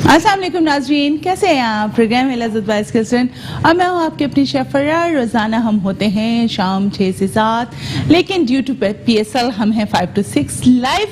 अस्सलाम वालेकुम नाज़रीन, कैसे हैं आप। प्रोग्राम है लज़्ज़त बाय किचन और मैं हूँ आपकी अपनी शेफ फरार। रोज़ाना हम होते हैं शाम 6 से 7, लेकिन ड्यू टू PSL हम हैं 5 to 6 लाइव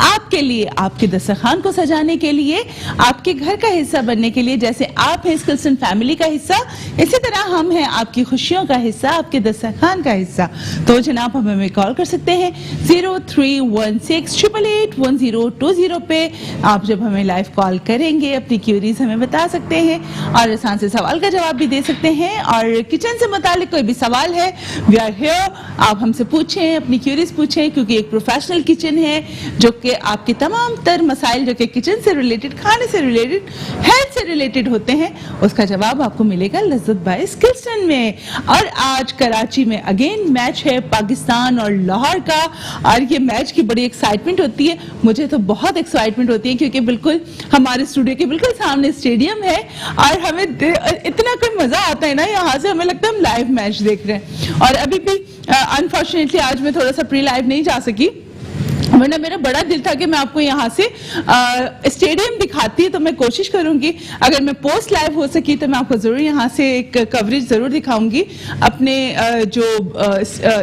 आपके लिए, आपके दस्तरखान को सजाने के लिए, आपके घर का हिस्सा बनने के लिए। जैसे आप हैं इस किचन फैमिली का हिस्सा, इसी तरह हम हैं आपकी खुशियों का हिस्सा, आपके दस्तरखान का हिस्सा। तो जनाब आप हमें कॉल कर सकते हैं 0316881020 पे। आप जब हमें लाइव कॉल करेंगे अपनी क्यूरीज हमें बता सकते हैं और आसान से सवाल का जवाब भी दे सकते हैं। और किचन से मुतालिक कोई भी सवाल है, वी आर हियर, आप हमसे पूछें, अपनी क्यूरीज पूछें, क्योंकि एक प्रोफेशनल किचन है जो कि आपके तमाम तर मसाइल जो कि किचन से रिलेटेड, खाने से रिलेटेड, हेल्थ से रिलेटेड होते हैं, उसका जवाब आपको मिलेगा लज़्ज़त बाय किचन में। और आज कराची में अगेन मैच है पाकिस्तान और लाहौर का, और ये मैच की बड़ी एक्साइटमेंट होती है। मुझे तो बहुत एक्साइटमेंट होती है क्योंकि बिल्कुल हमारे स्टूडियो के बिल्कुल सामने स्टेडियम है और हमें इतना कोई मजा आता है ना, यहाँ से हमें लगता है हम लाइव मैच देख रहे हैं। और अभी भी अनफॉर्चुनेटली आज मैं थोड़ा सा प्री लाइव नहीं जा सकी, वरना मेरा बड़ा दिल था कि मैं आपको यहाँ से स्टेडियम दिखाती, तो मैं कोशिश करूंगी अगर मैं पोस्ट लाइव हो सकी तो मैं आपको जरूर यहाँ से एक कवरेज जरूर दिखाऊंगी अपने जो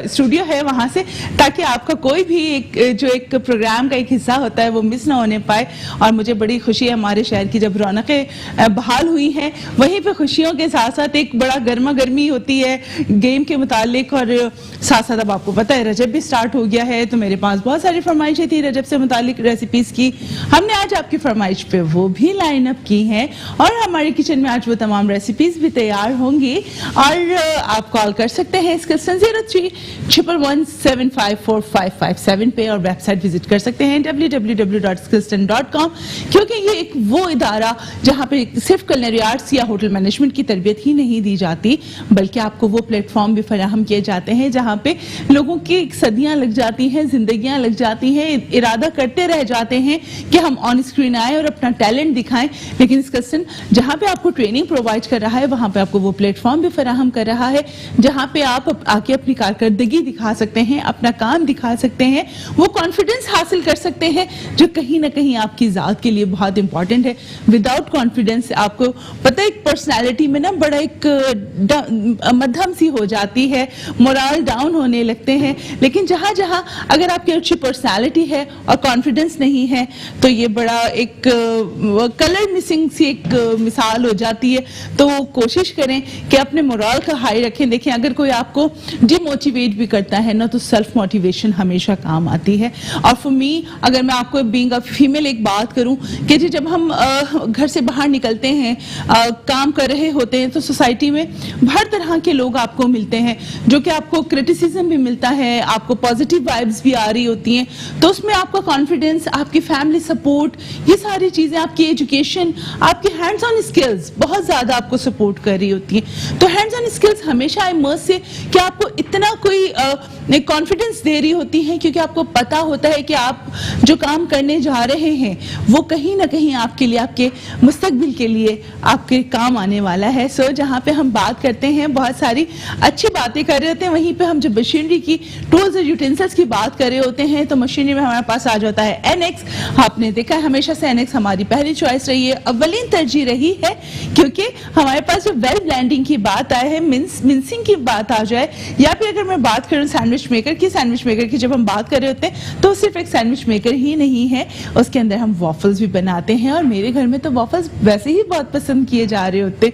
स्टूडियो है वहाँ से, ताकि आपका कोई भी एक प्रोग्राम का एक हिस्सा होता है वो मिस ना होने पाए। और मुझे बड़ी खुशी है हमारे शहर की जब रौनकें बहाल हुई हैं, वहीं पर खुशियों के साथ साथ एक बड़ा गर्मा गर्मी होती है गेम के मुतालिक। और साथ साथ अब आपको पता है रजब भी स्टार्ट हो गया है, तो मेरे पास बहुत सारी फरमाइशें थी रजब से मुतालिक रेसिपीज की। हमने आज आपकी फरमाइश पे वो भी लाइन अप की हैं और हमारे किचन में आज वो तमाम रेसिपीज भी तैयार होंगी। और आप कॉल कर सकते हैं इस किचन 03-111-754-557 पे, और वेबसाइट विजिट कर सकते हैं www.skillston.com, क्योंकि ये एक वो इदारा जहाँ पे सिर्फ कुलिनरी आर्ट्स या होटल मैनेजमेंट की तरबियत ही नहीं दी जाती, बल्कि आपको वो प्लेटफॉर्म भी फराहम किए जाते हैं जहाँ पे लोगों की सदियां लग जाती हैं, जिंदगियां लग जाती हैं, इरादा करते रह जाते हैं कि हम ऑन स्क्रीन आए और अपना टैलेंट दिखाएं। लेकिन इस किचन जहां पे आपको ट्रेनिंग प्रोवाइड कर रहा है, वहां पे आपको वो प्लेटफॉर्म भी फराहम कर रहा है जहां पे आप आके अपनी कारकर्दगी दिखा सकते हैं, अपना काम दिखा सकते हैं, वो कॉन्फिडेंस हासिल कर सकते हैं जो कहीं ना कहीं आपकी जात के लिए बहुत इंपॉर्टेंट है। विदाउट कॉन्फिडेंस आपको पता है एक पर्सनैलिटी में ना बड़ा एक मध्यम सी हो जाती है, मोरल डाउन होने लगते हैं। लेकिन जहां जहां अगर आपकी अच्छी पर्सनालिटी है और कॉन्फिडेंस नहीं है तो ये बड़ा एक कलर मिसिंग सी एक मिसाल हो जाती है। तो कोशिश करें कि अपने मोरल का हाई रखें। देखें अगर कोई आपको डिमोटिवेट भी करता है ना, तो सेल्फ मोटिवेशन हमेशा काम आती है। और फॉर मी, अगर मैं आपको बीइंग अ फीमेल एक बात करूं कि जी जब हम घर से बाहर निकलते हैं, काम कर रहे होते हैं, तो सोसाइटी में हर तरह के लोग आपको मिलते हैं, जो कि आपको क्रिटिसिज्म भी मिलता है, आपको पॉजिटिव वाइब्स भी आ रही होती हैं। तो उसमें आपका कॉन्फिडेंस, आपकी फैमिली सपोर्ट, ये सारी चीजें, आपकी एजुकेशन, आपकी हैंड्स ऑन स्किल्स बहुत ज्यादा आपको सपोर्ट कर रही होती हैं। तो हैंड्स ऑन स्किल्स हमेशा इमर्स से कि आपको इतना कोई कॉन्फिडेंस दे रही होती है, क्योंकि आपको पता होता है कि आप जो काम करने जा रहे हैं वो कहीं ना कहीं आपके लिए, आपके मुस्तकबिल के लिए आपके काम आने वाला है। सो जहाँ पे हम बात करते हैं, बहुत सारी अच्छी बातें कर रहे होते हैं, वहीं पे हम जब मशीनरी की, टूल्स और यूटेंसिल्स की बात कर रहे होते हैं, तो मशीनरी में हमारे पास आ जाता है NX। आपने देखा है हमेशा से NX हमारी पहली चॉइस रही है, अव्वलीन तरजीह रही है, क्योंकि हमारे पास जो वेल ब्लेंडिंग की बात आए है, मिंसिंग की बात आ जाए, या फिर अगर मैं बात करूं सैंडविच मेकर की, जब हम बात कर रहे होते हैं तो सिर्फ एक सैंडविच मेकर ही नहीं है, उसके अंदर हम वॉफल्स भी बनाते हैं। और मेरे घर में तो वॉफल्स वैसे ही बहुत पसंद किए जा रहे होते।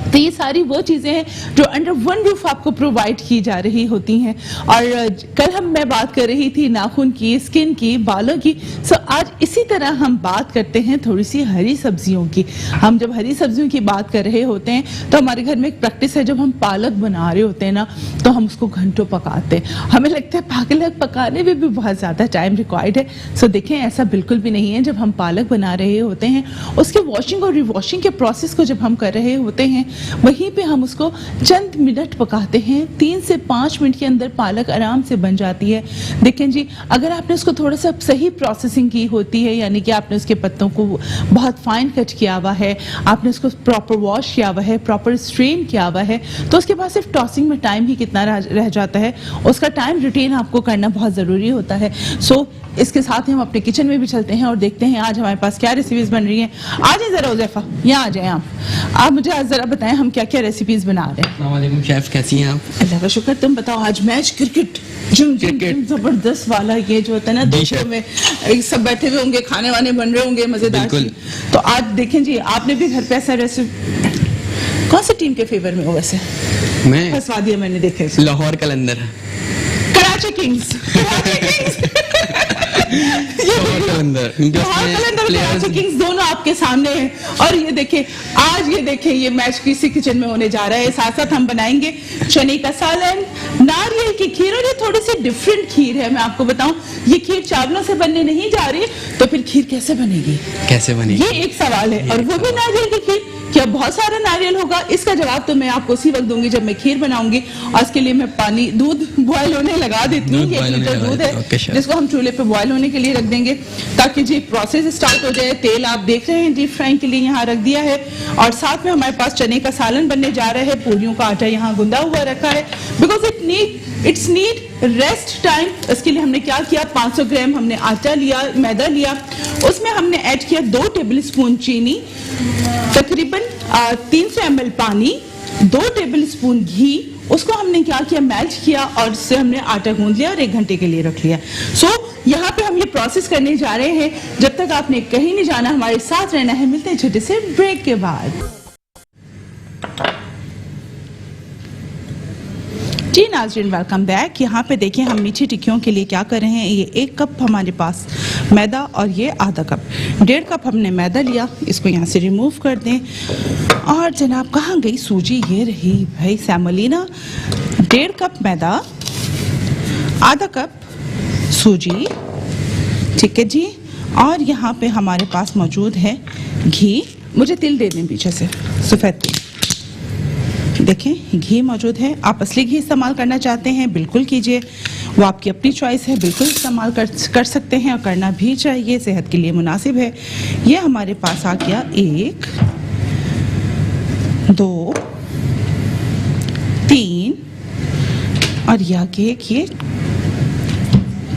तो ये सारी वो चीज़ें हैं जो अंडर वन रूफ आपको प्रोवाइड की जा रही होती हैं। और कल मैं बात कर रही थी नाखून की, स्किन की, बालों की। सो आज इसी तरह हम बात करते हैं थोड़ी सी हरी सब्जियों की। हम जब हरी सब्जियों की बात कर रहे होते हैं तो हमारे घर में एक प्रैक्टिस है, जब हम पालक बना रहे होते हैं ना, तो हम उसको घंटों पकाते हैं। हमें लगता है पालक पकाने में भी बहुत ज़्यादा टाइम रिक्वायर्ड है। सो देखें ऐसा बिल्कुल भी नहीं है। जब हम पालक बना रहे होते हैं, उसके वॉशिंग और रिवॉशिंग के प्रोसेस को जब हम कर रहे होते हैं, वहीं पे हम उसको चंद मिनट पकाते हैं। 3 से 5 मिनट के अंदर पालक आराम से बन जाती है। देखें जी, अगर आपने उसको थोड़ा सा सही प्रोसेसिंग की होती है, यानी कि आपने उसके पत्तों को बहुत फाइन कट किया हुआ है, आपने उसको प्रॉपर वॉश किया हुआ है, प्रॉपर स्ट्रेन किया हुआ है, तो उसके बाद सिर्फ टॉसिंग में टाइम ही कितना रह जाता है, उसका टाइम रिटेन आपको करना बहुत ज़रूरी होता है। सो इसके साथ ही हम अपने किचन में भी चलते हैं और देखते हैं आज हमारे पास क्या रेसिपीज़ बन रही हैं। आ जाए ज़रा उज़ैफ़ा, यहाँ आ जाए आप मुझे आज ज़रा बताएं हम क्या क्या रेसिपीज़ बना रहे हैं। अस्सलाम वालेकुम शेफ, कैसी हैं आप? अल्लाह का शुक्र। तुम बताओ, आज मैच क्रिकेट जबरदस्त वाला ये जो होता है ना, दोस्तों में सब बैठे हुए होंगे, खाने वाने बन रहे होंगे मजेदार सी। तो आज देखें जी, आपने भी घर पे ऐसा रेसिपी, कौन सी टीम के फेवर में हो वैसे? मैं फंसवा दिया मैंने, देखे लाहौर कलंदर, कराची किंग्स। कराची किंग्स दोनों आपके सामने हैं। और ये देखें, आज ये देखें, ये मैच किसी किचन में होने जा रहा है। साथ साथ हम बनाएंगे चने का सालन, नारियल की खीर, और ये थोड़ी सी डिफरेंट खीर है। मैं आपको बताऊं, ये खीर चावलों से बनने नहीं जा रही, तो फिर खीर कैसे बनेगी? ये एक सवाल है। और वो भी नारियल की खीर, क्या बहुत सारा नारियल होगा? इसका जवाब तो मैं आपको उसी वक्त दूंगी जब मैं खीर बनाऊंगी। और इसके लिए मैं दूध बॉयल होने लगा देती हूँ। 1 लीटर दूध है जिसको हम चूल्हे पे बॉयल होने के लिए रख देंगे, ताकि जी प्रोसेस स्टार्ट हो जाए। तेल आप देख रहे हैं डीप फ्राइंग के लिए यहाँ रख दिया है। और साथ में हमारे पास चने का सालन बनने जा रहा है। पूरियों का आटा यहाँ गुंदा हुआ रखा है, because it's need rest time. इसके लिए हमने क्या किया, 500 ग्राम हमने आटा लिया, मैदा लिया, उसमें हमने ऐड किया 2 टेबल स्पून चीनी, तकरीबन 300 ml पानी, 2 टेबल स्पून घी। उसको हमने क्या किया, मेल्ट किया, और उससे हमने आटा गूंद लिया और 1 घंटे के लिए रख लिया। सो यहाँ पे हम ये प्रोसेस करने जा रहे हैं। जब तक आपने कहीं नहीं जाना, हमारे साथ रहना है। मिलते हैं छोटे से ब्रेक के बाद। जी नाज़रीन, वेलकम बैक। यहाँ पे देखिए हम मीठी टिक्कियों के लिए क्या कर रहे हैं। ये 1 कप हमारे पास मैदा और ये आधा कप, 1.5 कप हमने मैदा लिया। इसको यहाँ से रिमूव कर दें। और जनाब कहाँ गई सूजी? ये रही भाई सेमोलिना। 1.5 कप मैदा, आधा कप सूजी, ठीक है जी। और यहाँ पे हमारे पास मौजूद है घी। मुझे तिल दे दें पीछे से, सफ़ेद तिल। देखें घी मौजूद है। आप असली घी इस्तेमाल करना चाहते हैं बिल्कुल कीजिए, वो आपकी अपनी चॉइस है। बिल्कुल इस्तेमाल कर सकते हैं और करना भी चाहिए, सेहत के लिए मुनासिब है। ये हमारे पास आ गया 1, 2, 3 और यह केक, ये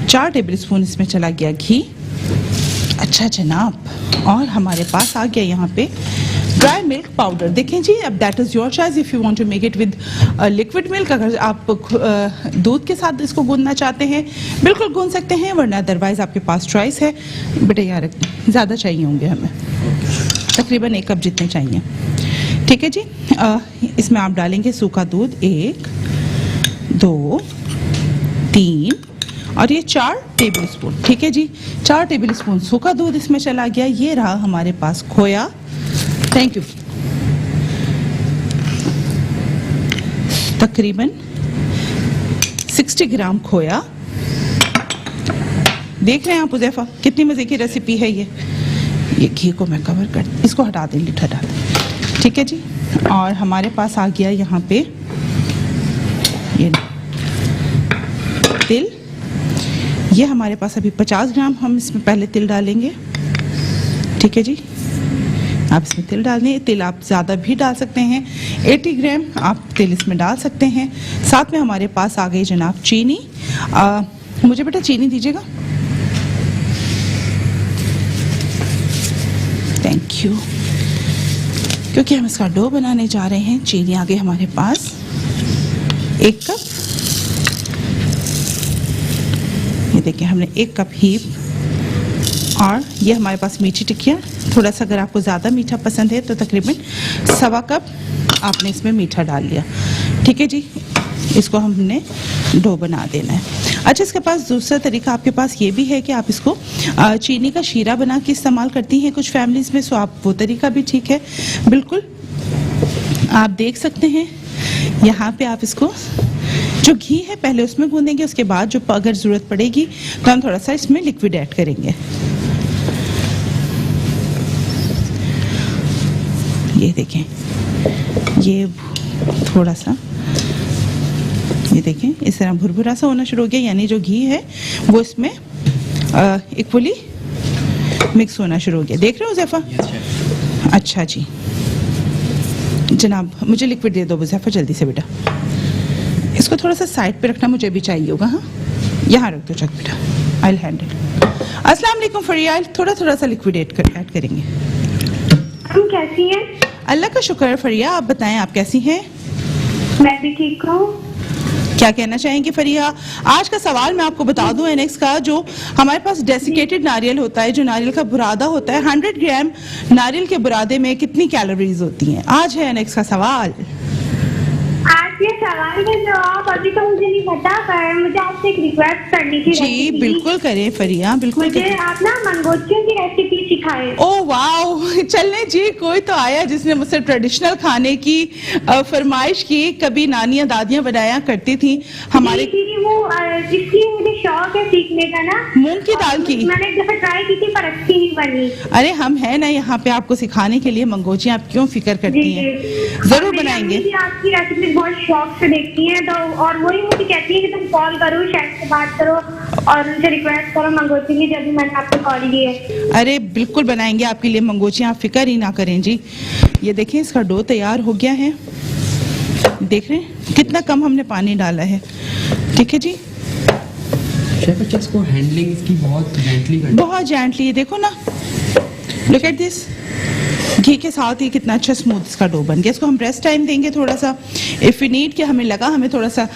4 टेबल स्पून इसमें चला गया घी। अच्छा जनाब, और हमारे पास आ गया यहाँ पे ड्राई मिल्क पाउडर। देखें जी, अब that is your choice if you want to make it with liquid milk. अगर आप दूध के साथ इसको गूंदना चाहते हैं बिल्कुल गूंद सकते हैं, वरना अदरवाइज आपके पास चॉइस है। बेटा यार ज़्यादा चाहिए होंगे हमें, तकरीबन 1 कप जितने चाहिए, ठीक है जी। इसमें आप डालेंगे सूखा दूध 1, 2, 3 और ये 4 टेबल स्पून, ठीक है जी। 4 टेबल स्पून सूखा दूध इसमें चला गया। ये रहा हमारे पास खोया, थैंक यू, तकरीबन 60 ग्राम खोया। देख रहे हैं आप हुज़ैफा, कितनी मज़े की रेसिपी है ये घी को मैं कवर कर, इसको हटा दें, लिट हटा दें, ठीक है जी। और हमारे पास आ गया यहाँ पे ये तिल। ये हमारे पास अभी 50 ग्राम हम इसमें पहले तिल डालेंगे, ठीक है जी। आप इसमें तिल डाल दें। तिल आप ज़्यादा भी डाल सकते हैं, 80 ग्राम आप तिल इसमें डाल सकते हैं। साथ में हमारे पास आ गई जनाब चीनी। मुझे बेटा चीनी दीजिएगा, थैंक यू। क्योंकि हम इसका डो बनाने जा रहे हैं। चीनी आ गई हमारे पास 1 कप। ये देखिए हमने 1 कप हीप। और ये हमारे पास मीठी टिक्कियाँ, थोड़ा सा अगर आपको ज़्यादा मीठा पसंद है तो तकरीबन 1.25 कप आपने इसमें मीठा डाल लिया, ठीक है जी। इसको हमने डो बना देना है। अच्छा, इसके पास दूसरा तरीका आपके पास ये भी है कि आप इसको चीनी का शीरा बना के इस्तेमाल करती हैं कुछ फैमिलीज़ में, सो आप वो तरीका भी ठीक है, बिल्कुल आप देख सकते हैं। यहाँ पे आप इसको जो घी है पहले उसमें गूंदेंगे, उसके बाद जो अगर ज़रूरत पड़ेगी तो हम थोड़ा सा इसमें लिक्विड ऐड करेंगे। ये देखें ये थोड़ा सा, ये देखें इस तरह भुरभुरा सा होना शुरू हो गया, यानी जो घी है वो इसमें इक्वली मिक्स होना शुरू हो गया। देख रहे हो ज़ैफ़ा? Yes chef. अच्छा जी जनाब, मुझे लिक्विड दे दो ज़ैफ़ा जल्दी से बेटा। इसको थोड़ा सा साइड पे रखना, मुझे भी चाहिए होगा। हाँ यहाँ रख दो चक बेटा, आई विल हैंडल। अस्सलाम वालेकुम फरिया, थोड़ा थोड़ा सा लिक्विड ऐड करेंगे। तुम कैसी हैं? अल्लाह का शुक्र है फरिया, आप बताएं आप कैसी हैं? मैं भी ठीक हूँ। क्या कहना चाहेंगे फरिया? आज का सवाल मैं आपको बता दूं एनएक्स का, जो हमारे पास डेसिकेटेड नारियल होता है, जो नारियल का बुरादा होता है, 100 ग्राम नारियल के बुरादे में कितनी कैलोरीज होती हैं? आज है एनएक्स का सवाल। आज ये सवाल का जवाब अभी तो मुझे नहीं पता, पर मुझे आपसे एक रिक्वेस्ट करनी थी। जी रेसिपी। बिल्कुल करें फरिया, बिल्कुल मुझे करें। आप ना मंगोटियों की रेसिपी सिखाएं। ओ वाओ, चलने जी, कोई तो आया जिसने मुझसे ट्रेडिशनल खाने की फरमाइश की। कभी नानियां दादियां बनाया करती थी हमारे। जी, वो जिसकी मुझे शौक है सीखने का ना, मूंग की दाल की। मैंने एक दफा ट्राई की थी पर अच्छी नहीं बनी। अरे हम हैं ना यहाँ पे आपको सिखाने के लिए मंगोचियां, आप क्यों फिक्र करती हैं? जरूर मेरी बनाएंगे। अम्मी भी आपकी रेसिपी बहुत शौक से देखती हैं, तो और वही मुझे कहती है कि तुम कॉल करो, शेफ से बात करो और उनसे रिक्वेस्ट करो मंगोची की, जब भी मैंने आपको कॉल की है। अरे बिल्कुल बनाएंगे आपके लिए मंगोचियां, आप फिक्र ही ना करें जी। ये देखें इसका डो तैयार हो गया है, देख रहे हैं कितना कम हमने पानी डाला है। ठीक है जी, शेफ अच्छा इसको हैंडलिंग इसकी बहुत जेंटली करनी है। बहुत जेंटली, देखो ना, लुक एट दिस। घी के साथ ही कितना अच्छा स्मूथ इसका डो बन गया। इसको हम रेस्ट टाइम देंगे थोड़ा सा, इफ यू नीड, कि हमें लगा हमें थोड़ा सा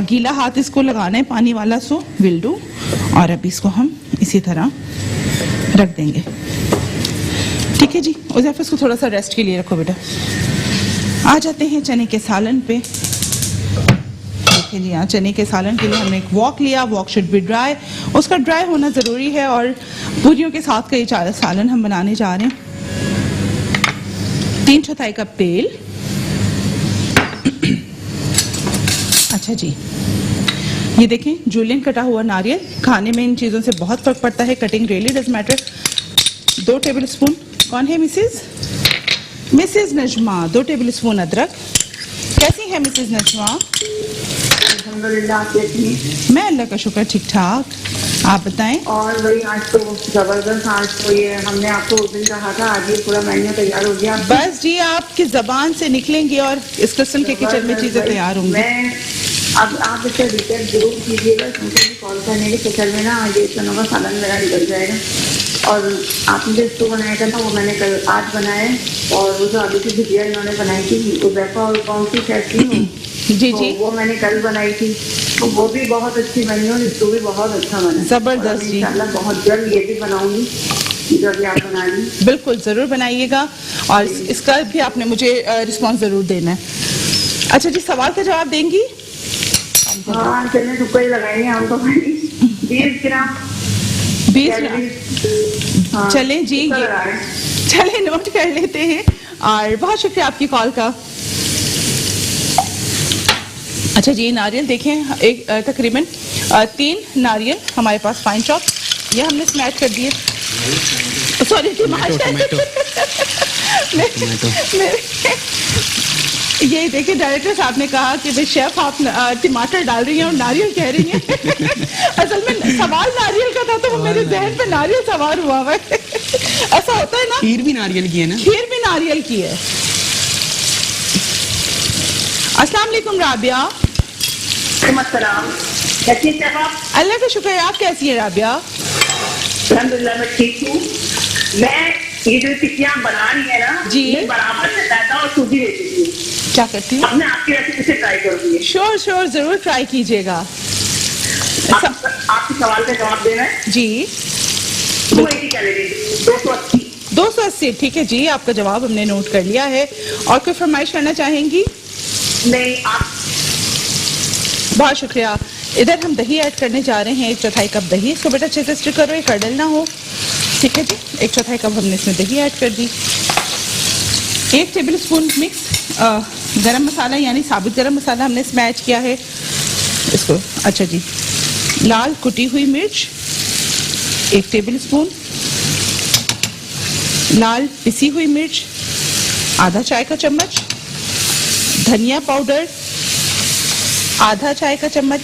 गीला हाथ इसको लगाना है पानी वाला, सो विल डू। और अभी इसको हम इसी तरह रख देंगे। ठीक है जी, उज़ैफ़ा इसको थोड़ा सा रेस्ट के लिए रखो बेटा। आ जाते हैं चने के सालन पे। देखिए जी, यहाँ चने के सालन के लिए हमने एक वॉक लिया। वॉक शुड बी ड्राई, उसका ड्राई होना ज़रूरी है। और पूरियों के साथ का ये सालन हम बनाने जा रहे हैं। 3/4 कप तेल। अच्छा जी, ये देखें जूलियन कटा हुआ नारियल। खाने में इन चीज़ों से बहुत फ़र्क पड़ता है, cutting really does matter. 2 table spoon, कौन है मिसेस नजमा? 2 टेबल स्पून अदरक। कैसी है मिसेस नजमा? अल्हम्दुलिल्लाह, आप कैसी हैं? मैं अल्लाह का शुक्र ठीक ठाक, आप बताएं। और वही आज तो जबरदस्त, आज तो ये हमने आपको उस दिन कहा था, आज ये पूरा मेन्यू तैयार हो गया। बस जी, आपकी जबान से निकलेंगे और इस किस्म के किचन में चीजें तैयार होंगी। मैं अब आप इसका डिटेल जरूर कीजिएगा, मुझे भी कॉल करने के चक्कर में ना ये चनों का सालन मेरा निकल जाएगा। और आपने जो इसको बनाया था ना, वो मैंने कल आज बनाया। और वो जो आलू की भुजिया इन्होंने बनाई थी, उज़ैफ़ा और कौन सी शेफ थी जी तो जी, वो मैंने कल बनाई थी, तो वो भी बहुत अच्छी बनी और इसको भी बहुत अच्छा बना। जबरदस्त जी। इंशाल्लाह बहुत जल्द ये भी बनाऊंगी जो भी आप बना ली। बिल्कुल ज़रूर बनाइएगा, और इसका भी आपने मुझे रिस्पॉन्स ज़रूर देना है। अच्छा जी, सवाल का जवाब देंगी? हाँ चलिए, तुक्का ही लगाएंगे हम तो। 20 ग्राम 20 हाँ, चलें जी, तुक्का ये लगा रहे हैं। चले नोट कर लेते हैं। और बहुत शुक्रिया आपकी कॉल का। अच्छा जी, नारियल देखें, एक तकरीबन 3 नारियल हमारे पास फाइन चॉप, ये हमने स्मैश कर दिए। Sorry tomato. ये देखिए, डायरेक्टर साहब ने कहा कि भाई शेफ आप टमाटर डाल रही हैं और नारियल कह रही हैं। असल में सवाल नारियल का था, तो वो मेरे जहन पे नारियल सवार हुआ है। ऐसा होता है ना। खीर भी नारियल की है ना? खीर भी नारियल की है। अस्सलाम वालेकुम राबिया। अस्सलाम, कैसी हैं आप? अल्लाह का शुक्र है, आप कैसी है राबिया? अल्हम्दुलिल्लाह मैं ठीक हूँ। मैं ये जो टिक्कियाँ बना रही है ना जी, मैं बराबर से मैदा और सूजी लेती थी। क्या करती हूँ? अब मैं आपकी रेसिपी से ट्राई करूँगी। श्योर श्योर, जरूर ट्राई कीजिएगा। आपके सवाल का जवाब देना है। जी, 280 कैलोरी, 280। 280, ठीक है जी, आपका जवाब हमने नोट कर लिया है। और कोई फरमाइश करना चाहेंगी? नहीं, आप बहुत शुक्रिया। इधर हम दही ऐड करने जा रहे हैं, 1/4 कप दही। इसको बेटा अच्छे से स्टिर करो, ये कडल ना हो। ठीक है जी, 1/4 कप हमने इसमें दही ऐड कर दी। 1 टेबल स्पून मिक्स गरम मसाला, यानी साबुत गरम मसाला हमने इसमें ऐड किया है इसको। अच्छा जी, लाल कुटी हुई मिर्च 1 टेबल स्पून, लाल पिसी हुई मिर्च आधा चाय का चम्मच, धनिया पाउडर आधा चाय का चम्मच,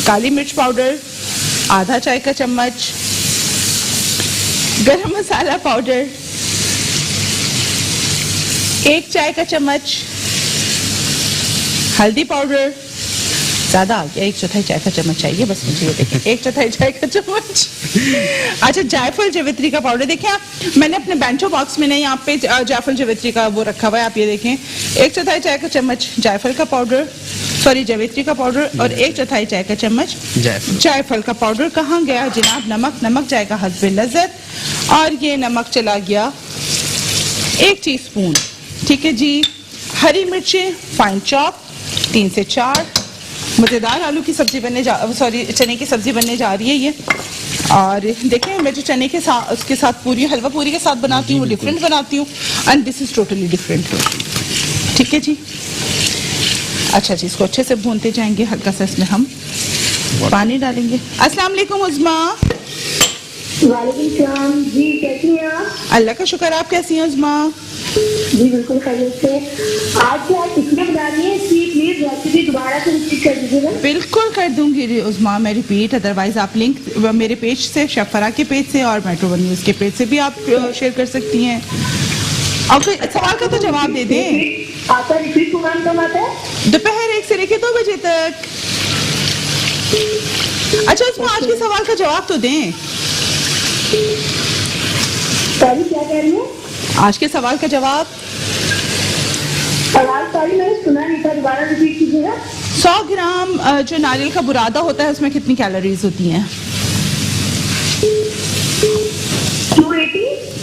काली मिर्च पाउडर आधा चाय का चम्मच, गरम मसाला पाउडर 1 चाय का चम्मच, हल्दी पाउडर ज्यादा आ गया, 1/4 चाय का चम्मच चाहिए बस मुझे, ये देखें 1/4 चाय का चम्मच। अच्छा, जायफल जावित्री का पाउडर देखें आप, मैंने अपने बेंचो बॉक्स में नहीं, यहाँ पे जायफल जावित्री का वो रखा हुआ है, आप ये देखें 1/4 चाय का चम्मच जायफल का पाउडर, सॉरी जावित्री का पाउडर, और 1/4 चाय का चम्मच जायफल का पाउडर। कहाँ गया जनाब नमक? नमक जाएगा हस्बे लज्जत, और ये नमक चला गया 1 टीस्पून। ठीक है जी। हरी मिर्चें फाइन चॉप 3 से 4। मज़ेदार आलू की सब्जी बनने चने की सब्जी बनने जा रही है ये। और देखें, मैं जो चने के साथ उसके साथ पूरी हलवा पूरी के साथ बनाती हूँ वो डिफरेंट बनाती हूँ, and this is totally different. ठीक है जी। अच्छा जी, इसको अच्छे से भूनते जाएंगे। हल्का सा इसमें हम पानी डालेंगे। अस्सलाम वालेकुम उज़्मा। वालेकुम सलाम जी, कैसी हैं आप? अल्लाह का शुक्र, आप कैसी हैं उज़्मा? जी बिल्कुल खैरियत से। आज क्या टिक्की बना रही है, इसकी प्लीज रेसिपी दोबारा से रिपीट कर दीजिएगा। बिल्कुल कर दूंगी उज़्मा, मैं रिपीट। अदरवाइज आप लिंक मेरे पेज से, शेफ फराह के पेज से और मेट्रो वन न्यूज़ के पेज से भी आप शेयर कर सकती हैं। और कोई सवाल का तो जवाब दे दें। आपका रिपीट प्रोग्राम कब आता है? दोपहर 1 से लेकर 2 बजे तक। अच्छा उज़्मा, आज के सवाल का जवाब तो दें। सॉरी, क्या कह रही है? आज के सवाल का जवाब। सवाल सॉरी मैंने सुना नहीं था, दोबारा रिपीट कीजिएगा। 100 ग्राम जो नारियल का बुरादा होता है उसमें कितनी कैलोरीज होती हैं?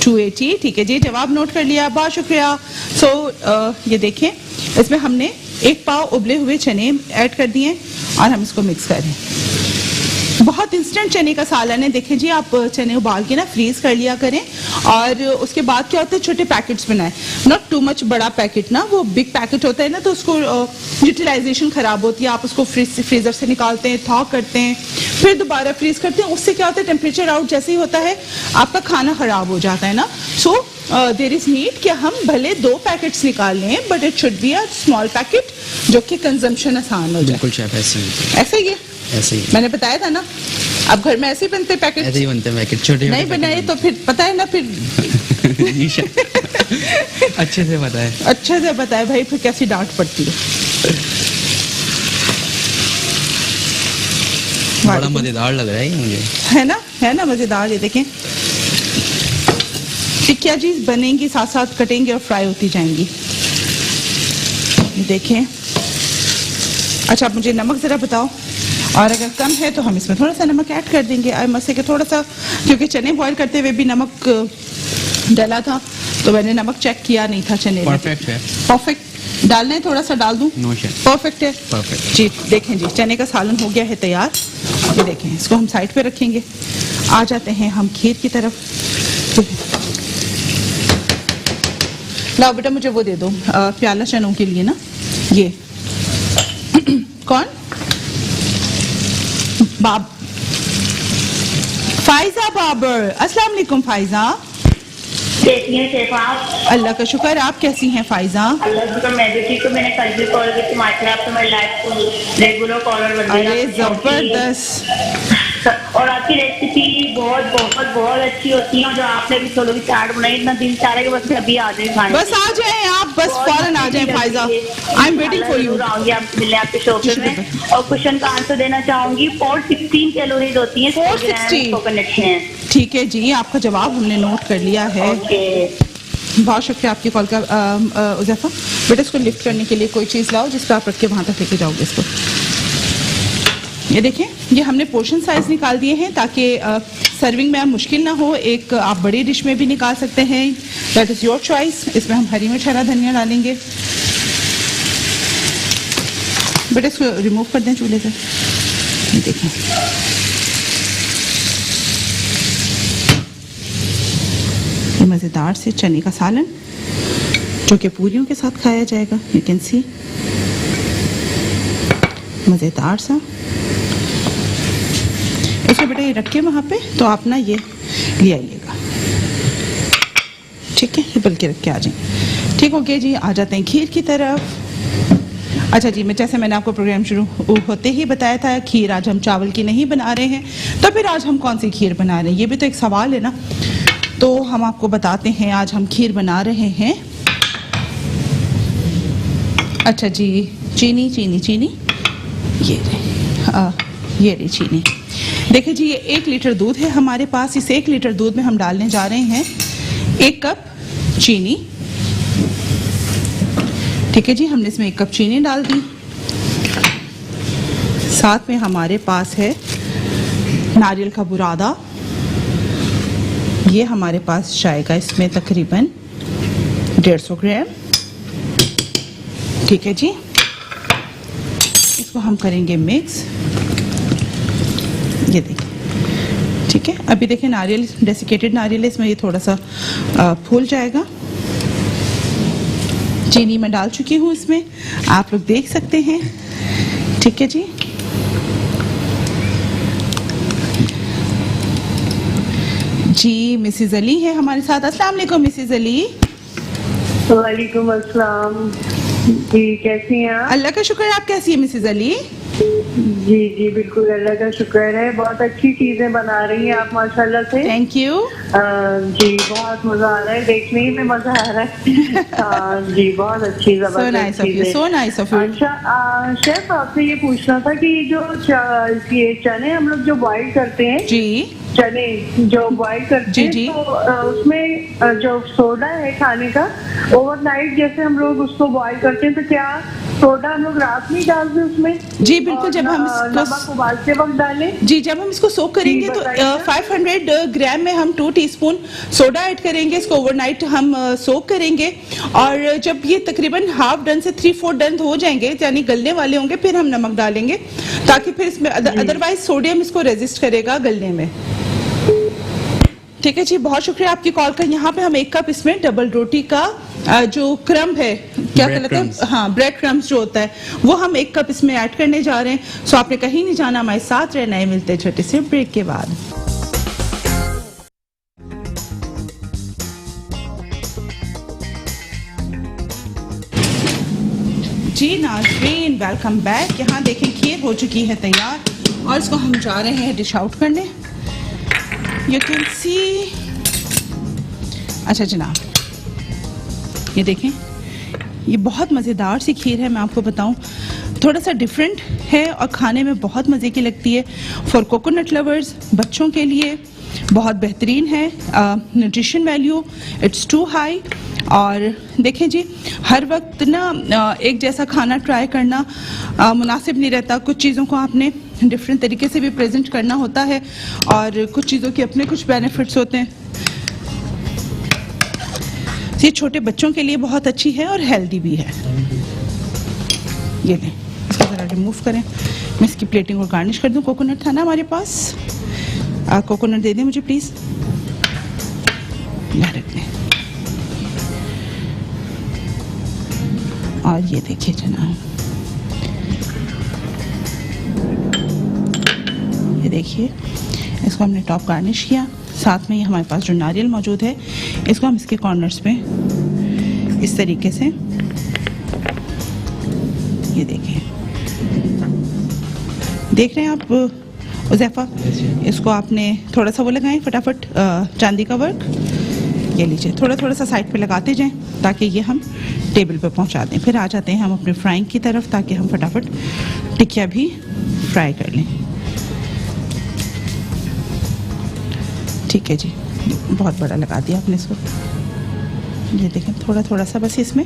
280। ठीक है जी, जवाब नोट कर लिया, बहुत शुक्रिया। ये देखें, इसमें हमने 1 पाव उबले हुए चने ऐड कर दिए और हम इसको मिक्स कर रहे हैं। बहुत इंस्टेंट चने का सालन है। देखें जी, आप चने उबाल के ना फ्रीज कर लिया करें, और उसके बाद क्या होता है, छोटे पैकेट्स बनाएं, नॉट टू मच बड़ा पैकेट ना, वो बिग पैकेट होता है ना, तो उसको यूटिलाइजेशन खराब होती है। आप उसको फ्रीजर से निकालते हैं, थॉ करते हैं, फिर दोबारा फ्रीज करते हैं, उससे क्या होता है, टेम्परेचर आउट जैसे ही होता है आपका खाना खराब हो जाता है ना। सो देयर इज नीड कि हम भले 2 पैकेट्स निकाल लें, but it should be a small packet जो कि कंजम्पशन आसान हो जाए। बिल्कुल शेफ, ऐसे ही है, ऐसे ही मैंने बताया था ना। अब घर में ऐसे ही बनते पैकेट, ऐसे ही बनते हैं पैकेट, छोटे नहीं बनाए तो फिर पता है ना, फिर अच्छे से पता है, अच्छे से पता है भाई, फिर कैसी डांट पड़ती है। बड़ा मजेदार लग रहा है ये मुझे, है ना मजेदार। ये देखें टिक्कियाँ जी बनेंगी, साथ साथ कटेंगी और फ्राई होती जाएंगी। ये देखें। अच्छा, आप मुझे नमक जरा बताओ, और अगर कम है तो हम इसमें थोड़ा सा नमक ऐड कर देंगे। आई मस्ट से कि थोड़ा सा, क्योंकि चने बॉईल करते हुए भी नमक डाला था, तो मैंने नमक चेक किया नहीं था चने। परफेक्ट है, परफेक्ट। डालना है थोड़ा सा डाल दूं? नो शेफ, परफेक्ट है, परफेक्ट जी। देखें जी, चने का सालन हो गया है तैयार। ये देखें, इसको हम साइड पे रखेंगे। आ जाते हैं हम खीर की तरफ। लाओ बेटा, मुझे वो दे दो प्याला चनों के लिए ना, ये कौन बाब फाइजा बाबर। अस्सलाम वालेकुम फाइजा। कैसी हैं शेफ आप? अल्लाह का शुक्र, आप कैसी हैं फाइजा? अल्लाह का शुक्र, मैं भी ठीक हूँ। मैंने कल भी कॉल की थी, माशाल्लाह आप तो मेरे लाइफ रेगुलर कॉलर बन गई। अरे जबरदस्त। और आपकी रेसिपी बहुत बहुत बहुत अच्छी होती है। जो आपने भी छोलो की चाट बनाई, इतना दिल चाह रहा है कि बस अभी आ जाए खाने। बस आ जाए आप, बस फौरन आ जाए Pfizer. I am waiting for you. आऊंगी आपसे मिलने आपके शो पे में। और क्वेश्चन का आंसर देना चाहूंगी। 416 कैलोरीज होती है 416 कोकोनट में। ठीक है जी, आपका जवाब हमने नोट कर लिया है। बहुत शुक्रिया आपकी कॉल का उज़ैफा। बेटा, इसको लिफ्ट करने के लिए कोई चीज़ लाओ जिस पर आप रख के वहाँ तक लेके जाओगे इसको। ये देखें, ये हमने पोर्शन साइज निकाल दिए हैं ताकि सर्विंग में मुश्किल ना हो। एक आप बड़ी डिश में भी निकाल सकते हैं, दैट इज़ योर चॉइस। इसमें हम हरी मिर्च, हरा धनिया डालेंगे। बेटा, इसको रिमूव कर दें चूल्हे से। ये देखें, ये मज़ेदार से चने का सालन जो कि पूरियों के साथ खाया जाएगा। यू कैन सी, मज़ेदार सा। इसको बेटा ये रख के वहाँ पे, तो आप ना ये ले आइएगा, ठीक है? ये बल्कि रख के आ जाए, ठीक ठीक हो गया जी, आ जाते हैं खीर की तरफ। अच्छा जी, जैसे मैंने आपको प्रोग्राम शुरू होते ही बताया था, खीर आज हम चावल की नहीं बना रहे हैं, तो फिर आज हम कौन सी खीर बना रहे हैं, ये भी तो एक सवाल है ना। तो हम आपको बताते हैं, आज हम खीर बना रहे हैं, अच्छा जी, चीनी चीनी चीनी, ये रही चीनी। देखिए जी, ये 1 लीटर दूध है हमारे पास। इस 1 लीटर दूध में हम डालने जा रहे हैं 1 कप चीनी। ठीक है जी, हमने इसमें 1 कप चीनी डाल दी। साथ में हमारे पास है नारियल का बुरादा, ये हमारे पास जाएगा इसमें तकरीबन 150 ग्राम। ठीक है जी, इसको हम करेंगे मिक्स। ये देखिए, ठीक है। अभी देखिए, नारियल डेसिकेटेड नारियल है, इसमें ये थोड़ा सा फूल जाएगा। चीनी मैं डाल चुकी हूँ इसमें, आप लोग देख सकते हैं। ठीक है जी, जी मिसेस अली है हमारे साथ। अस्सलाम वालेकुम मिसेस अली। वालेकुम अस्सलाम जी, कैसी हैं आप? अल्लाह का शुक्र है, आप कैसी है मिसेस अली? जी जी बिल्कुल, अल्लाह का शुक्र है। बहुत अच्छी चीजें बना रही हैं आप माशाल्लाह से। थैंक यू जी, बहुत मजा आ रहा है, देखने ही में मजा आ रहा है। जी, बहुत अच्छी जबरदस्त चीजें। So nice of you. अच्छा शेफ, आपसे ये पूछना था कि जो ये चने हम लोग जो बॉईल करते हैं, जी चने जो बॉईल करते हैं, जी। तो उसमें जो सोडा है खाने का, ओवरनाइट जैसे हम लोग उसको बॉईल करते हैं, तो क्या सोडा हम लोग रात में डालते हैं उसमें? जी बिल्कुल, जब हम नमक उबालते वक्त डालें? जी, जब हम इसको सोक करेंगे तो बताइए। 500 ग्राम में हम 2 टीस्पून सोडा ऐड करेंगे। इसको ओवरनाइट हम सोक करेंगे, और जब ये तकरीबन हाफ डन से 3/4 डन हो जाएंगे, यानी गलने वाले होंगे, फिर हम नमक डालेंगे, ताकि फिर इसमें अदरवाइज सोडियम इसको रेजिस्ट करेगा गलने में। ठीक है जी, बहुत शुक्रिया आपकी कॉल का। यहाँ पे हम 1 कप इसमें डबल रोटी का जो क्रम्ब है, क्या कहते हैं, हाँ, ब्रेड क्रम्स जो होता है, वो हम 1 कप इसमें ऐड करने जा रहे हैं। सो आपने कहीं नहीं जाना, हमारे साथ रहना है। मिलते हैं छोटे से ब्रेक के बाद। जी नाज़रीन, वेलकम बैक। यहाँ देखें, खीर हो चुकी है तैयार, और इसको हम जा रहे हैं डिश आउट करने। You can see. अच्छा जनाब, ये देखें, ये बहुत मज़ेदार सी खीर है। मैं आपको बताऊं, थोड़ा सा डिफरेंट है और खाने में बहुत मज़े की लगती है। फॉर कोकोनट लवर्स, बच्चों के लिए बहुत बेहतरीन है। Nutrition value it's too high. और देखें जी, हर वक्त ना एक जैसा खाना ट्राई करना मुनासिब नहीं रहता। कुछ चीज़ों को आपने डिफरेंट तरीके से भी प्रेजेंट करना होता है, और कुछ चीज़ों के अपने कुछ बेनिफिट्स होते हैं। ये छोटे बच्चों के लिए बहुत अच्छी है और हेल्दी भी है। ये लें, इसको ज़रा रिमूव करें, मैं इसकी प्लेटिंग और गार्निश कर दूं। कोकोनट था ना हमारे पास, कोकोनट दे दें मुझे प्लीज़। रख लें। और ये देखिए जनाब, ये देखिए, इसको हमने टॉप गार्निश किया। साथ में ये हमारे पास जो नारियल मौजूद है, इसको हम इसके कॉर्नर्स पे इस तरीके से, ये देखिए, देख रहे हैं आप उज़ैफा, इसको आपने थोड़ा सा वो लगाएं फटाफट, चांदी का वर्क। ये लीजिए, थोड़ा थोड़ा सा साइड पे लगाते जाएं, ताकि ये हम टेबल पे पहुंचा दें। फिर आ जाते हैं हम अपने फ्राइंग की तरफ, ताकि हम फटाफट टिकिया भी फ्राई कर लें। ठीक है जी, बहुत बड़ा लगा दिया आपने इसको। ये देखें, थोड़ा थोड़ा सा बस इसमें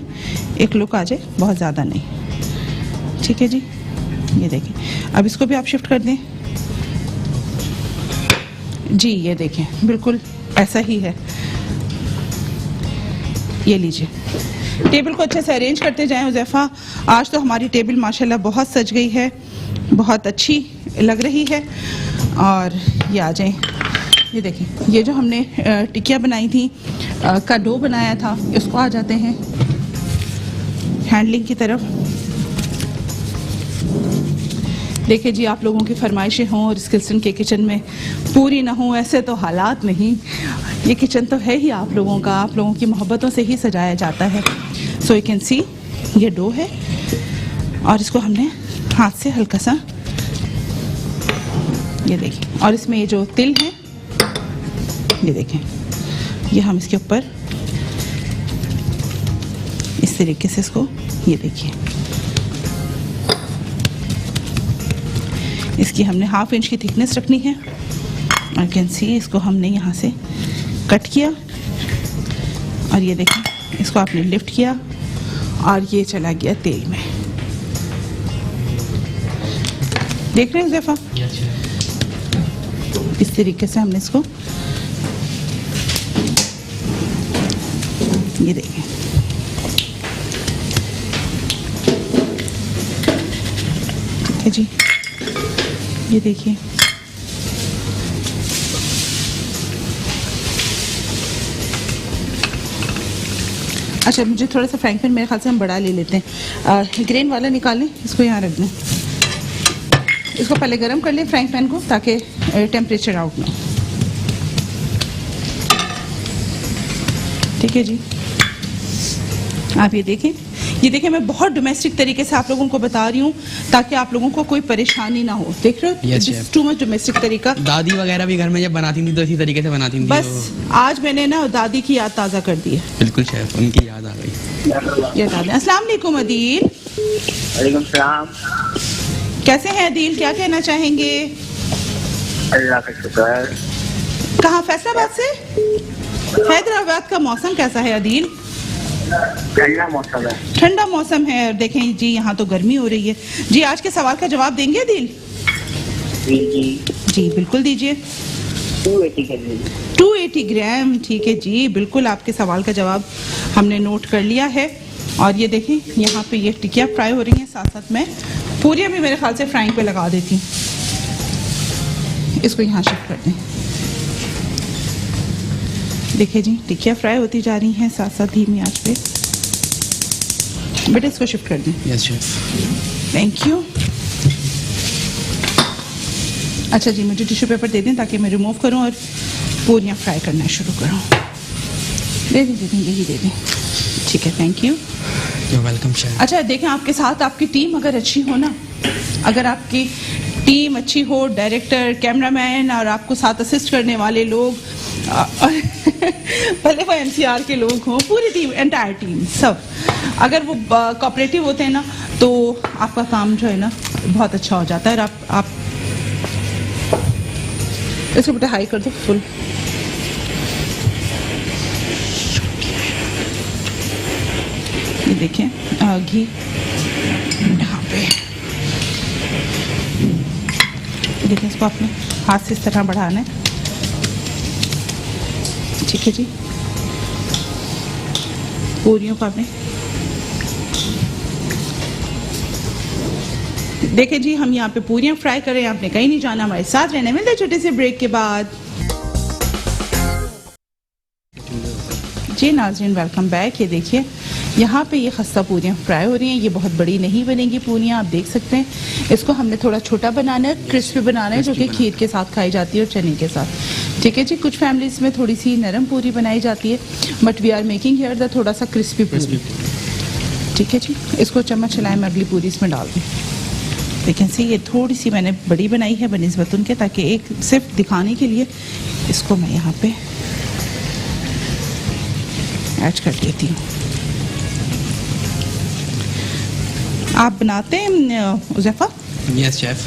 एक लुक आ जाए, बहुत ज़्यादा नहीं। ठीक है जी, ये देखें। अब इसको भी आप शिफ्ट कर दें जी। ये देखें, बिल्कुल ऐसा ही है। ये लीजिए, टेबल को अच्छे से अरेंज करते जाएं हुज़ैफा। आज तो हमारी टेबल माशाल्लाह बहुत सज गई है, बहुत अच्छी लग रही है। और ये आ जाएं, ये देखें, ये जो हमने टिकिया बनाई थी, का डो बनाया था, इसको आ जाते हैं हैंडलिंग की तरफ। देखिए जी, आप लोगों की फरमाइशें हों और इस किचन के किचन में पूरी ना हो, ऐसे तो हालात नहीं। ये किचन तो है ही आप लोगों का, आप लोगों की मोहब्बतों से ही सजाया जाता है। सो यू कैन सी ये डो है और इसको हमने हाथ से हल्का सा, ये देखिए, और इसमें ये जो तिल है ये देखें, ये हम इसके ऊपर इस तरीके से इसको, ये देखिए, इसकी हमने 1/2 इंच की थिकनेस रखनी है। और कैन सी इसको हमने यहाँ से कट किया और ये देखें, इसको आपने लिफ्ट किया और ये चला गया तेल में। देख रहे हैं ज़ैफ़ा, इस तरीके से हमने इसको, ये देखें, ठीक है जी, ये देखिए। अच्छा, मुझे थोड़ा सा फ्राइंग पैन मेरे ख्याल से हम बड़ा ले लेते हैं, ग्रेन वाला निकालें, इसको यहाँ रख दें। इसको पहले गरम कर लें फ्राइंग पैन को, ताकि टेम्परेचर आउट ना हो। ठीक है जी, आप ये देखें, ये देखें, मैं बहुत डोमेस्टिक तरीके से आप लोगों को बता रही हूँ ताकि आप लोगों को कोई परेशानी ना हो। देख रहे हो, Yes, टू मच डोमेस्टिक तरीका। दादी वगैरह भी घर में जब बनाती थी तो इसी तरीके से बनाती थी। बस आज मैंने ना दादी की याद ताज़ा कर दी है। बिल्कुल शेफ, उनकी याद आ गई। ये दादी। अस्सलाम वालेकुम अदील। वालेकुम सलाम। कैसे हैं अदील, क्या कहना चाहेंगे? अल्लाह का शुक्र। कहाँ, फैसलाबाद से? हैदराबाद का मौसम कैसा है अदील? ठंडा मौसम है। ठंडा मौसम है, और देखें जी यहाँ तो गर्मी हो रही है। जी आज के सवाल का जवाब देंगे अदील? जी जी बिल्कुल दीजिए। 280 के जी। 280 ग्राम, ठीक है जी, बिल्कुल आपके सवाल का जवाब हमने नोट कर लिया है। और ये देखें, यहाँ पे ये टिकिया फ्राई हो रही हैं, साथ साथ में पूरियाँ भी मेरे ख्याल से फ्राइंग पे लगा देती हूँ। इसको यहाँ शिफ्ट कर दें। देखिए जी, टिकिया फ्राई होती जा रही हैं साथ साथ धीमी आंच पे। बेटा इसको शिफ्ट कर दें। Yes chef. Thank you. अच्छा जी, मुझे टिश्यू पेपर दे दें ताकि मैं रिमूव करूं और पूरियाँ फ्राई करना शुरू करूं। दे दें, यही दे दें। ठीक है, thank you. You welcome chef. अच्छा, देखें, आपके साथ आपकी टीम अगर अच्छी हो ना, अगर आपकी टीम अच्छी हो, डायरेक्टर, कैमरामैन और आपको साथ असिस्ट करने वाले लोग, भले वो एनसीआर के लोग हों, पूरी टीम, एंटायर टीम, सब अगर वो कोऑपरेटिव होते हैं ना, तो आपका काम जो है ना बहुत अच्छा हो जाता है। और आप इसको बेटा हाई कर दो फुल। ये देखें, घी यहाँ पे, देखिए, इसको आपने हाथ से इस तरह बढ़ाना है। ठीक है जी, पूरियों को आपने, देखिए जी, हम यहाँ पे पूरियाँ फ्राई कर रहे हैं। आपने कहीं नहीं जाना, हमारे साथ रहने। मिलते हैं छोटे से ब्रेक के बाद। जी नाज़रीन, वेलकम बैक। ये देखिए, यहाँ पे ये खस्ता पूरियाँ फ्राई हो रही हैं। ये बहुत बड़ी नहीं बनेगी पूरियाँ, आप देख सकते हैं। इसको हमने थोड़ा छोटा बनाना है, क्रिस्पी बनाना है, जो कि खीर के साथ खाई जाती है और चने के साथ। ठीक है जी, कुछ फैमिलीज में थोड़ी सी नरम पूरी बनाई जाती है, but we are making here the थोड़ा सा क्रिस्पी पूरी। ठीक है जी, इसको चम्मच चलाएं, मैं अगली पूरी इसमें डाल दूँ। लेकिन से ये थोड़ी सी मैंने बड़ी बनाई है बनिस्बत उनके, ताकि एक सिर्फ दिखाने के लिए इसको मैं यहाँ पे ऐड कर देती हूँ। आप बनाते हैं उज़ैफा? यस शेफ,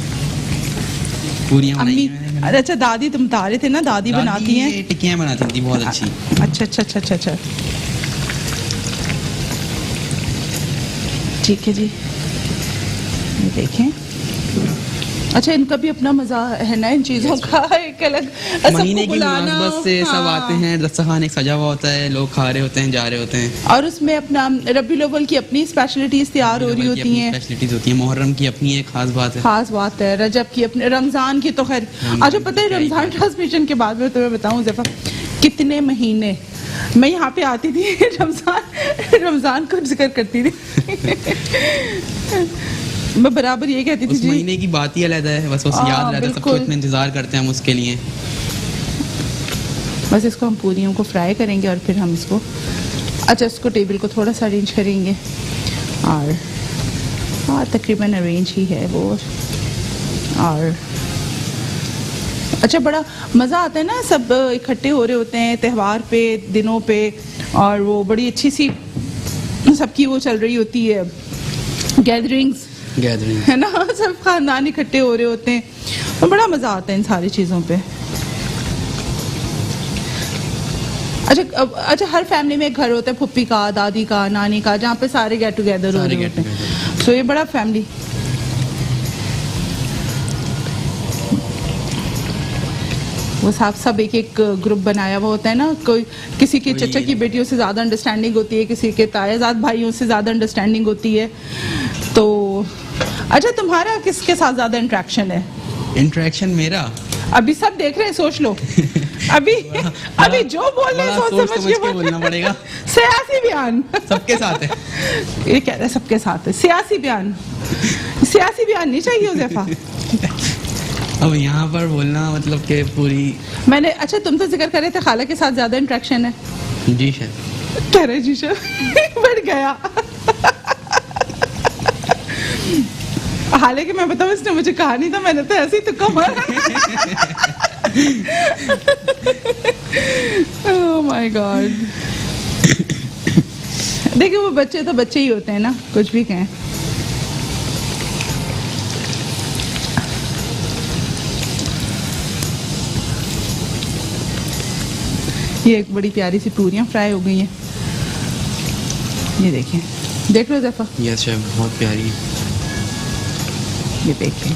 पूरियाँ बनाई अम्मी, हैं मैंने। अच्छा दादी, तुम बता रहे थे ना, दादी बनाती हैं, टिक्कियाँ बनाती थी बहुत अच्छी। अच्छा अच्छा अच्छा अच्छा अच्छा, ठीक है जी। ये देखें, अच्छा इनका भी अपना मजा है ना इन चीजों का, एक अलग महीने की बस से सब आते हैं, दस्तरखान एक सजा हुआ होता है, लोग खा रहे होते हैं, जा रहे होते हैं, और उसमें अपना रबी अव्वल की अपनी स्पेशलिटीज तैयार हो रही होती हैं, स्पेशलिटीज होती हैं। मुहर्रम की अपनी एक खास बात है, खास बात है। रजब की अपने, रमजान की तो खैर, अच्छा पता है रमजान ट्रांसमिशन के बाद में तुम्हें बताऊं ज़ैफ़ा, कितने महीने मैं यहाँ पे आती थी, रमजान को जिक्र करती थी। मैं बराबर ये कहती थी उस जी, महीने की बात ही अलग है, बस याद रहता है सबको, बिल्कुल। इतना इंतजार करते हैं हम उसके लिए। बस इसको हम पूरियों को फ्राई करेंगे और फिर हम इसको, अच्छा इसको टेबल को थोड़ा सा अरेंज करेंगे और हाँ तकरीबन अरेंज ही है वो। और अच्छा बड़ा मज़ा आता है ना, सब इकट्ठे हो रहे होते हैं त्यौहार पे, दिनों पे, और वो बड़ी अच्छी सी सबकी वो चल रही होती है गैदरिंग्स है ना, सब खानदान इकट्ठे हो रहे होते हैं तो बड़ा मज़ा आता है इन सारी चीज़ों पे। अच्छा हर फैमिली में एक घर होता है, फुप्पी का, दादी का, नानी का, जहाँ पे सारे गेट टुगेदर हो रहे होते हैं। सो ये बड़ा फैमिली, वो सब एक एक ग्रुप बनाया हुआ होता है ना, कोई किसी के चचा की बेटियों से ज़्यादा अंडरस्टैंडिंग होती है, किसी के तायाजाद भाइयों से ज़्यादा अंडरस्टैंडिंग होती है। तो अच्छा तुम्हारा किसके साथ ज़्यादा इंटरेक्शन है? इंटरेक्शन मेरा अभी सब देख रहे हैं, सोच लो अभी जो बोल रहे हैं सोच समझ के बोलना पड़ेगा। सियासी बयान सबके साथ है, ये कह रहे हैं सबके साथ है, सियासी बयान नहीं चाहिए हुज़ैफा। अब यहाँ पर बोलना मतलब कि पूरी मैंने, अच्छा तुम तो जिक्र कर रहे थे खाला के साथ ज्यादा इंटरेक्शन है। जी सर, कह रहे जी सर बढ़ गया। हालांकि मैं बताऊं इसने मुझे कहा नहीं था, मैंने तो ऐसे ही तुक्का मारा। Oh my God. देखिए वो बच्चे तो बच्चे ही होते हैं ना, कुछ भी कहें। ये एक बड़ी प्यारी सी पूरियां फ्राई हो गई हैं, ये देखिए, देख लो ज़फ़ा, यस शेफ बहुत प्यारी, ये देखिए।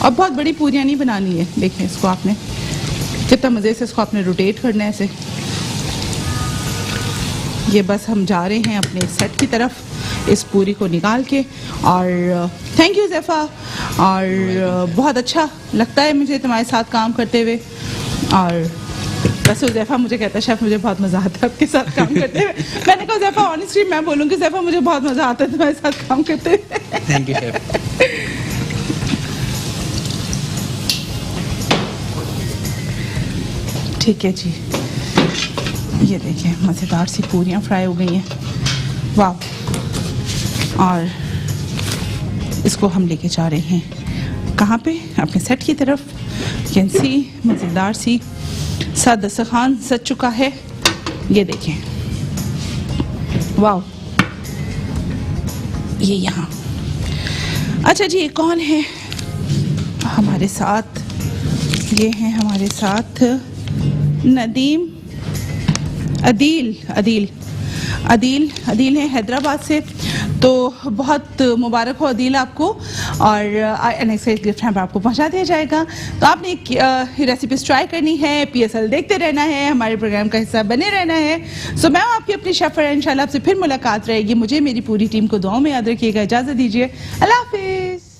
और बहुत बड़ी पूरियां नहीं बनानी है, देखिए इसको आपने कितना मज़े से इसको आपने रोटेट करना है ऐसे। ये बस हम जा रहे हैं अपने सेट की तरफ इस पूरी को निकाल के। और थैंक यू ज़फ़ा, और बहुत अच्छा लगता है मुझे तुम्हारे साथ काम करते हुए। और वैसे ज़फ़ा मुझे कहता है शेफ़ मुझे बहुत मज़ा आता है आपके साथ काम करते हुए। मैंने कहा ज़फ़ा ऑनेस्टली मैं बोलूँगी ज़फ़ा मुझे बहुत मज़ा आता है तुम्हारे साथ काम करते हुए। Thank you chef. ठीक है जी, ये देखिए मज़ेदार सी पूरियां फ्राई हो गई हैं, वाह। और इसको हम लेके जा रहे हैं कहाँ पे? अपने सेट की तरफ। कैन सी मज़ेदार सी सा दस्तरखान सज चुका है, ये देखें, वाह। ये यहाँ, अच्छा जी ये कौन है हमारे साथ? ये हैं हमारे साथ नदीम, अदील है हैदराबाद से। तो बहुत मुबारक हो अदील आपको, और अनएक्सपेक्टेड गिफ्ट हैम्पर आपको पहुंचा दिया जाएगा। तो आपने रेसिपीज ट्राई करनी है, PSL देखते रहना है, हमारे प्रोग्राम का हिस्सा बने रहना है। सो मैं आपकी अपनी शेफ इंशाल्लाह आपसे फिर मुलाकात रहेगी। मुझे मेरी पूरी टीम को दुआओं में याद रखिएगा। इजाज़त दीजिए, अल्लाह हाफिज़।